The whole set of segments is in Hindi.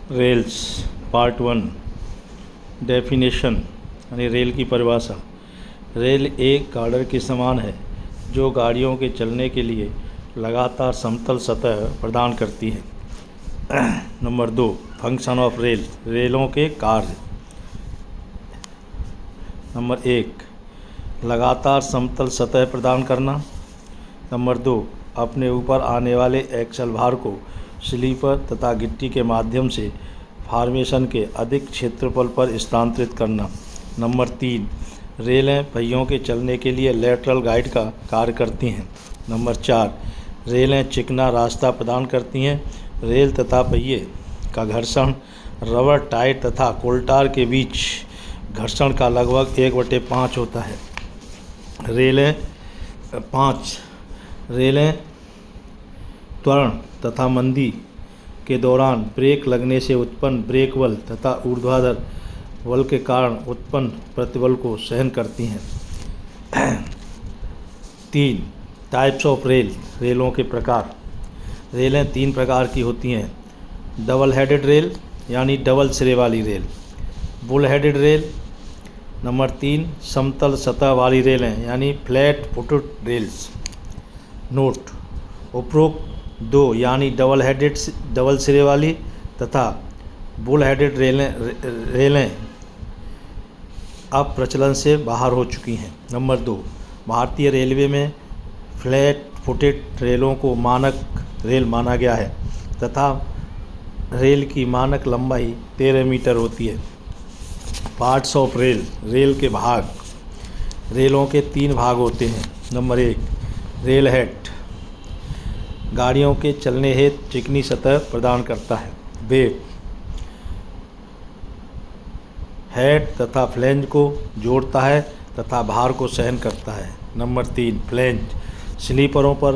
रेल्स पार्ट 1 डेफिनेशन यानी रेल की परिभाषा। रेल एक गार्डर के समान है जो गाड़ियों के चलने के लिए लगातार समतल सतह प्रदान करती है। नंबर 2 फंक्शन ऑफ रेल, रेलों के कार्य। नंबर 1 लगातार समतल सतह प्रदान करना। नंबर 2 अपने ऊपर आने वाले एक्सल भार को स्लीपर तथा गिट्टी के माध्यम से फॉर्मेशन के अधिक क्षेत्रफल पर स्थानांतरित करना। नंबर 3 रेलें पहियों के चलने के लिए लेटरल गाइड का कार्य करती हैं। नंबर 4 रेलें चिकना रास्ता प्रदान करती हैं। रेल तथा पहिए का घर्षण रबर टायर तथा कोल्टार के बीच घर्षण का लगभग 1/5 होता है। रेलें त्वरण तथा मंदी के दौरान ब्रेक लगने से उत्पन्न ब्रेक बल तथा ऊर्ध्वाधर बल के कारण उत्पन्न प्रतिबल को सहन करती हैं। 3 टाइप्स ऑफ रेल, रेलों के प्रकार। रेलें 3 प्रकार की होती हैं। डबल हेडेड रेल यानी डबल सिरे वाली rail, bull headed rail. Number 3 समतल सतह वाली रेलें यानी फ्लैट फुटेड रेल्स। नोट: उपरोक्त 2 यानी डबल सिरे वाली तथा बुल हेडेड रेलें अब प्रचलन से बाहर हो चुकी हैं। नंबर 2 भारतीय रेलवे में फ्लैट फुटेड रेलों को मानक रेल माना गया है तथा रेल की मानक लंबाई 13 मीटर होती है। पार्ट्स ऑफ रेल, रेल के भाग। रेलों के 3 भाग होते हैं। नंबर 1 रेल हेड गाड़ियों के चलने हेतु चिकनी सतह प्रदान करता है। बेड हेड तथा फ्लेंज को जोड़ता है तथा भार को सहन करता है। नंबर 3 फ्लेंज स्लीपरों पर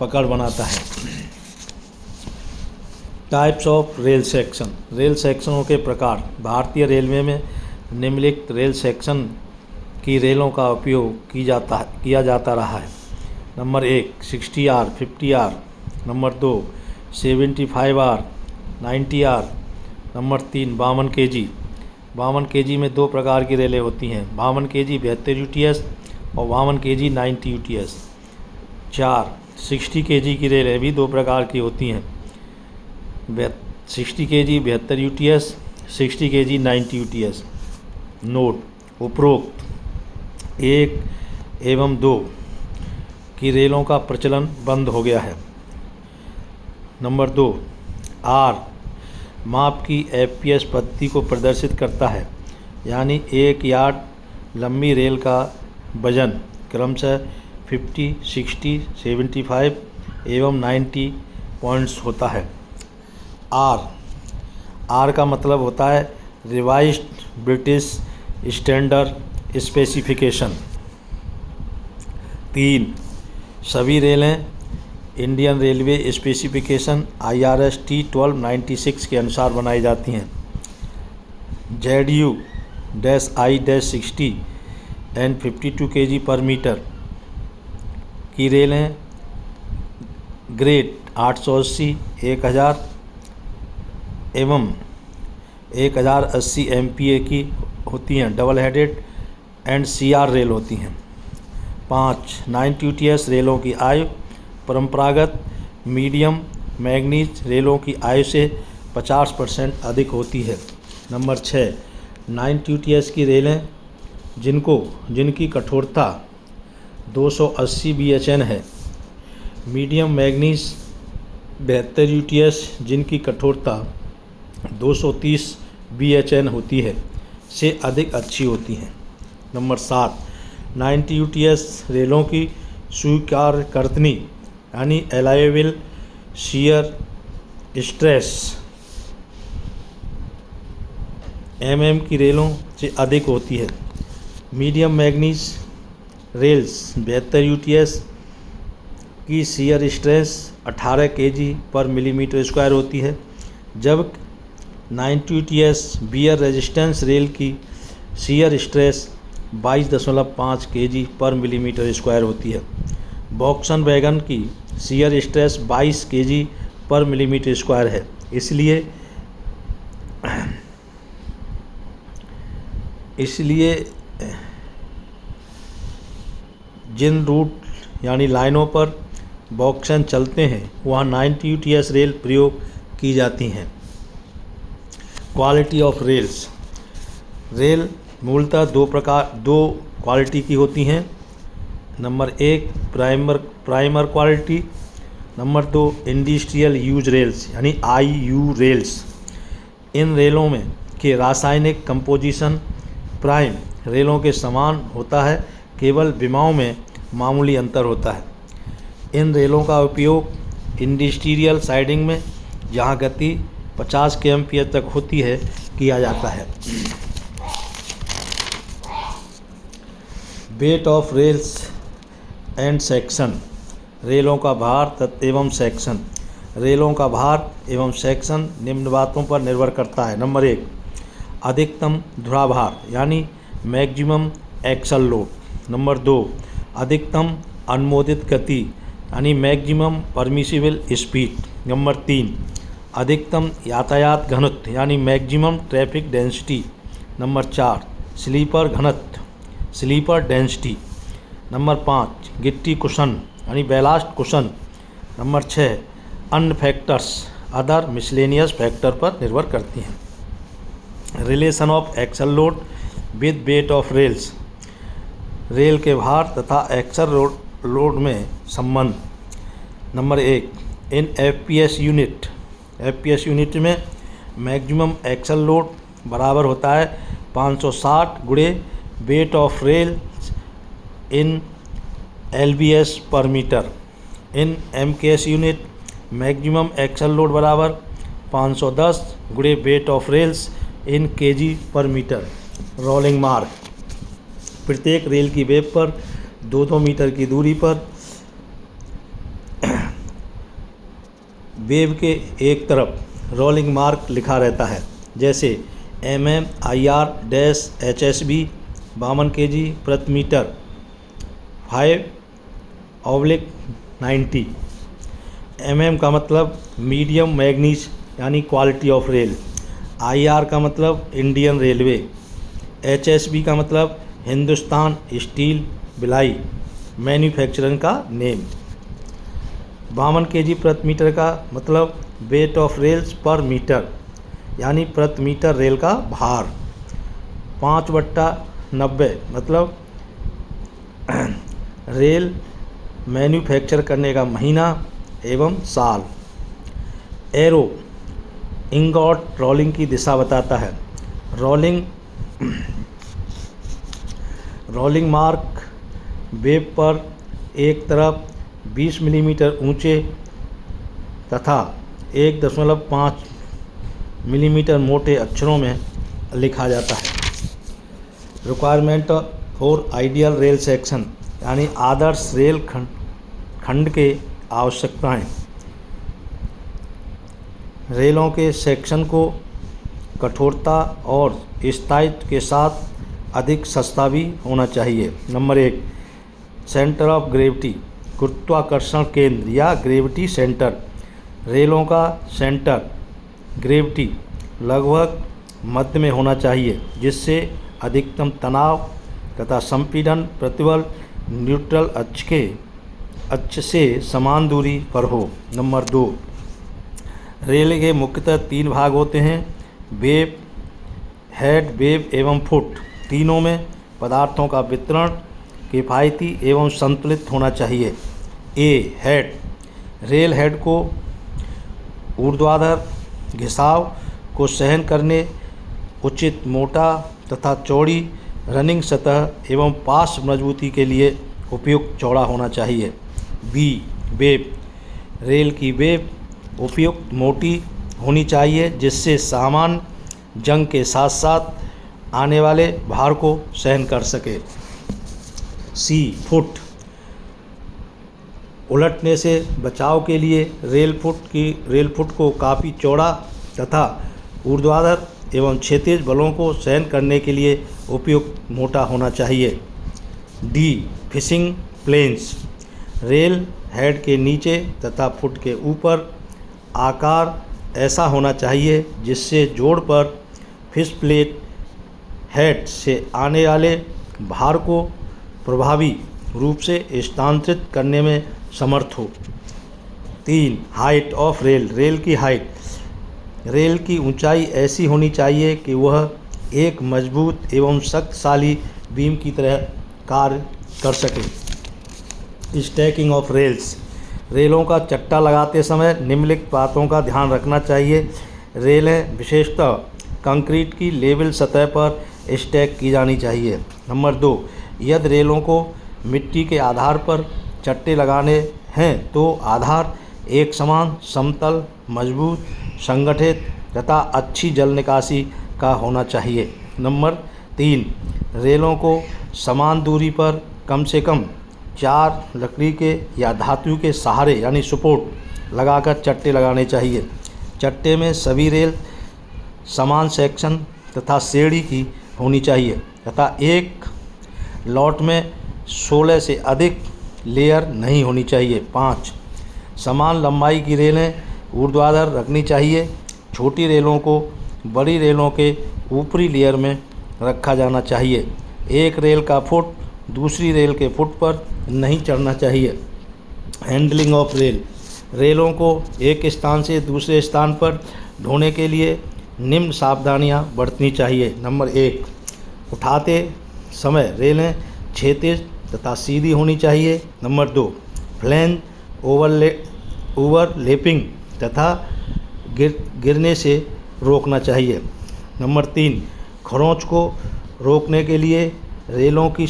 पकड़ बनाता है। Types of rail section, rail सेक्शनों के प्रकार। भारतीय रेलवे में निम्नलिखित रेल सेक्शन की रेलों का उपयोग किया जाता रहा है। Number 1 60R 50R। Number 2 75R 90R। Number 3 52 kg। 52 kg में 2 प्रकार की रेलें होती हैं, 52 kg 72 UTS और 52 kg 90 UTS। 4 60 kg की रेलें भी 2 प्रकार की होती हैं, 60 kg 72 UTS, 60 kg 90 UTS। Note: उपरोक्त 1 एवं 2 की रेलों का प्रचलन बंद हो गया है। नंबर 2 आर माप की FPS पद्धति को प्रदर्शित करता है, यानी 1 यार्ड लंबी रेल का वजन क्रमशः 50, 60, 75 एवं 90 पॉइंट्स होता है। आर का मतलब होता है रिवाइज्ड ब्रिटिश स्टैंडर्ड स्पेसिफिकेशन। 3 सभी रेलें Indian railway specification IRS T1296 के अनुसार बनाई जाती हैं। ZU-I-60 and 52 kg per metre की रेलें ग्रेड 880, 1000 एवं 1080 MPa की होती हैं, double headed and CR rail होती हैं। 5 90 UTS रेलों की आयु परंपरागत मीडियम मैग्नीज रेलों की आयु से 50% अधिक होती है। नंबर 6 90 UTS की रेलें जिनकी कठोरता 280 BHN है। मीडियम मैग्नीज 72 UTS जिनकी कठोरता 230 BHN होती है से अधिक अच्छी होती हैं। नंबर 7 90 UTS रेलों की स्वीकार करतनी यानी अलाउएबल शियर स्ट्रेस mm की रेलों से अधिक होती है। मीडियम मैग्नीज रेल्स 72 UTS की शियर स्ट्रेस 18 kg पर मिलीमीटर स्क्वायर होती है, जब 90 UTS बियर रेजिस्टेंस रेल की शियर स्ट्रेस 22.5 kg पर मिलीमीटर स्क्वायर होती है। वॉक्सन वैगन की शियर स्ट्रेस 22 kg पर मिलीमीटर स्क्वायर है, इसलिए इसलिए जिन रूट यानी लाइनों पर बॉक्सन चलते हैं वहाँ 90 UTS रेल प्रयोग की जाती हैं। Quality of rails. रेल मूलतः दो क्वालिटी की होती हैं। Number 1 primer quality, number 2 industrial use rails यानी IU रेल्स। इन रेलों में के रासायनिक कंपोजिशन प्राइम रेलों के समान होता है, केवल विमाओं में मामूली अंतर होता है। इन रेलों का उपयोग इंडस्ट्रियल साइडिंग में, जहां गति 50 kmph तक होती है, किया जाता है। Wait of rails and section. रेलों का भार एवं सेक्शन। रेलों का भार एवं सेक्शन निम्न बातों पर निर्भर करता है। नंबर 1 अधिकतम धुराभार यानी मैक्सिमम एक्सल लोड। नंबर 2 अधिकतम अनुमोदित गति यानी मैक्सिमम परमिसिबल स्पीड। नंबर 3 अधिकतम यातायात घनत्व यानी maximum traffic density. Number 4 sleeper घनत्व स्लीपर डेंसिटी। नंबर 5 गिट्टी कुशन यानी बैलास्ट कुशन। नंबर 6 अन्य फैक्टर्स अदर मिसलेनियस फैक्टर पर निर्भर करती हैं। Relation of axle load with weight of rails. Rail के भार तथा एक्सल लोड में संबंध। नंबर 1 इन FPS यूनिट में मैक्सिमम एक्सल लोड बराबर होता है 560 गुणे weight of rail in LBS per metre. In MKS unit maximum axle load बराबर 510 गुणे weight of rails in kg per metre. Rolling mark. प्रत्येक रेल की वेब पर 2-2 मीटर की दूरी पर वेब के एक तरफ रोलिंग मार्क लिखा रहता है, जैसे MM IR HSB 52 kg प्रति मीटर 5/90। MM का मतलब मीडियम मैग्नीज यानी क्वालिटी ऑफ रेल। IR का मतलब इंडियन रेलवे। HSB का मतलब हिंदुस्तान स्टील बिलाई मैन्युफैक्चरर का नेम। 52 kg प्रति मीटर का मतलब वेट ऑफ रेल्स पर मीटर यानी प्रति मीटर रेल का भार। 5/90 मतलब रेल मैन्युफैक्चर करने का महीना एवं साल। एरो इंगॉट रोलिंग की दिशा बताता है। रोलिंग मार्क वेब पर एक तरफ 20 मिलीमीटर ऊंचे तथा 1.5 मिलीमीटर मोटे अक्षरों में लिखा जाता है। Requirement for ideal rail section यानी आदर्श रेल खंड के आवश्यकताएं। रेलों के सेक्शन को कठोरता और स्थायित्व के साथ अधिक सस्ता भी होना चाहिए। नंबर 1 सेंटर ऑफ ग्रेविटी गुरुत्वाकर्षण केंद्र या ग्रेविटी सेंटर। रेलों का सेंटर ग्रेविटी लगभग मध्य में होना चाहिए, जिससे अधिकतम तनाव तथा संपीड़न प्रतिबल न्यूट्रल अक्ष से समान दूरी पर हो। नंबर 2 रेल के मुख्यतः 3 भाग होते हैं, वेब, हेड, वेब एवं फुट। तीनों में पदार्थों का वितरण किफ़ायती एवं संतुलित होना चाहिए। हेड रेल हेड को ऊर्ध्वाधर घिसाव को सहन करने उचित मोटा तथा चौड़ी रनिंग सतह एवं पार्श्व मजबूती के लिए उपयुक्त चौड़ा होना चाहिए। वेब रेल की वेब उपयुक्त मोटी होनी चाहिए, जिससे सामान्य जंग के साथ साथ आने वाले भार को सहन कर सके। फुट उलटने से बचाव के लिए रेल फुट को काफ़ी चौड़ा तथा ऊर्ध्वाधर एवं क्षैतिज बलों को सहन करने के लिए उपयुक्त मोटा होना चाहिए। फिशिंग प्लेन्स रेल हेड के नीचे तथा फुट के ऊपर आकार ऐसा होना चाहिए जिससे जोड़ पर फिश प्लेट हेड से आने वाले भार को प्रभावी रूप से स्थानांतरित करने में समर्थ हो। 3. हाइट ऑफ रेल, रेल की हाइट। रेल की ऊंचाई ऐसी होनी चाहिए कि वह एक मजबूत एवं शक्तिशाली बीम की तरह कार्य कर सके। स्टैकिंग ऑफ रेल्स, रेलों का चट्टा लगाते समय निम्नलिखित बातों का ध्यान रखना चाहिए। रेलें विशेषतः कंक्रीट की लेवल सतह पर स्टैक की जानी चाहिए। नंबर 2, यदि रेलों को मिट्टी के आधार पर चट्टे लगाने हैं तो आधार एक समान, समतल, मजबूत, संगठित तथा अच्छी जल निकासी का होना चाहिए। नंबर 3, रेलों को समान दूरी पर कम से कम 4 लकड़ी के या धातु के सहारे यानी सपोर्ट लगाकर चट्टे लगाने चाहिए। चट्टे में सभी रेल समान सेक्शन तथा श्रेणी की होनी चाहिए तथा एक लॉट में 16 से अधिक लेयर नहीं होनी चाहिए। 5, समान लंबाई की रेलें ऊर्ध्वाधर रखनी चाहिए। छोटी रेलों को बड़ी रेलों के ऊपरी लेयर में रखा जाना चाहिए। एक रेल का फुट दूसरी रेल के फुट पर नहीं चढ़ना चाहिए। हैंडलिंग ऑफ रेल, रेलों को एक स्थान से दूसरे स्थान पर ढोने के लिए निम्न सावधानियां बरतनी चाहिए। नंबर 1, उठाते समय रेलें क्षैतिज तथा सीधी होनी चाहिए। नंबर 2, फ्लैंज ओवरलैपिंग तथा गिरने से रोकना चाहिए। नंबर 3, खरोंच को रोकने के लिए रेलों को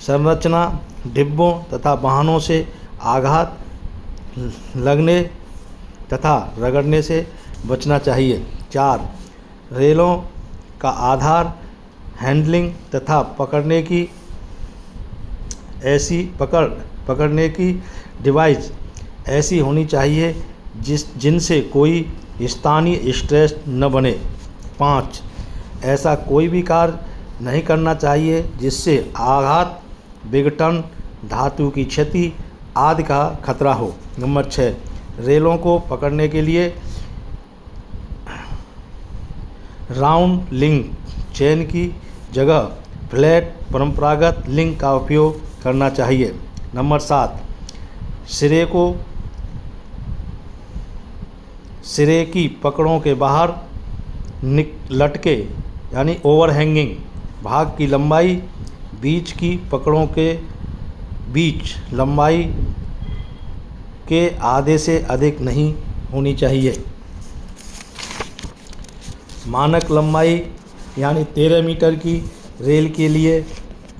संरचना डिब्बों तथा वाहनों से आघात लगने तथा रगड़ने से बचना चाहिए। 4, रेलों का आधार हैंडलिंग तथा पकड़ने की डिवाइस ऐसी होनी चाहिए जिनसे कोई स्थानीय स्ट्रेस न बने। 5, ऐसा कोई भी कार्य नहीं करना चाहिए जिससे आघात, विघटन, धातु की क्षति आदि का खतरा हो। नंबर 6, रेलों को पकड़ने के लिए राउंड लिंक चेन की जगह फ्लैट परंपरागत लिंक का उपयोग करना चाहिए। नंबर 7, सिरे की पकड़ों के बाहर लटके यानी ओवरहैंगिंग भाग की लंबाई बीच की पकड़ों के बीच लंबाई के आधे से अधिक नहीं होनी चाहिए। मानक लंबाई यानी 13 मीटर की रेल के लिए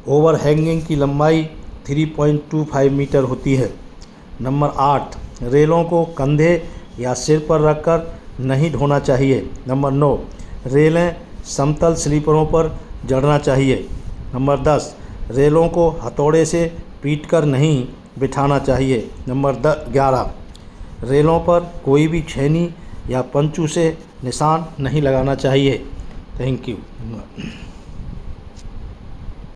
ओवरहैंगिंग की लंबाई 3.25 मीटर होती है। नंबर 8, रेलों को कंधे या सिर पर रखकर नहीं ढोना चाहिए। नंबर 9, रेलें समतल स्लीपरों पर जड़ना चाहिए। नंबर 10, रेलों को हथौड़े से पीटकर नहीं बिठाना चाहिए। नंबर 11, रेलों पर कोई भी छेनी या पंचू से निशान नहीं लगाना चाहिए। Thank you.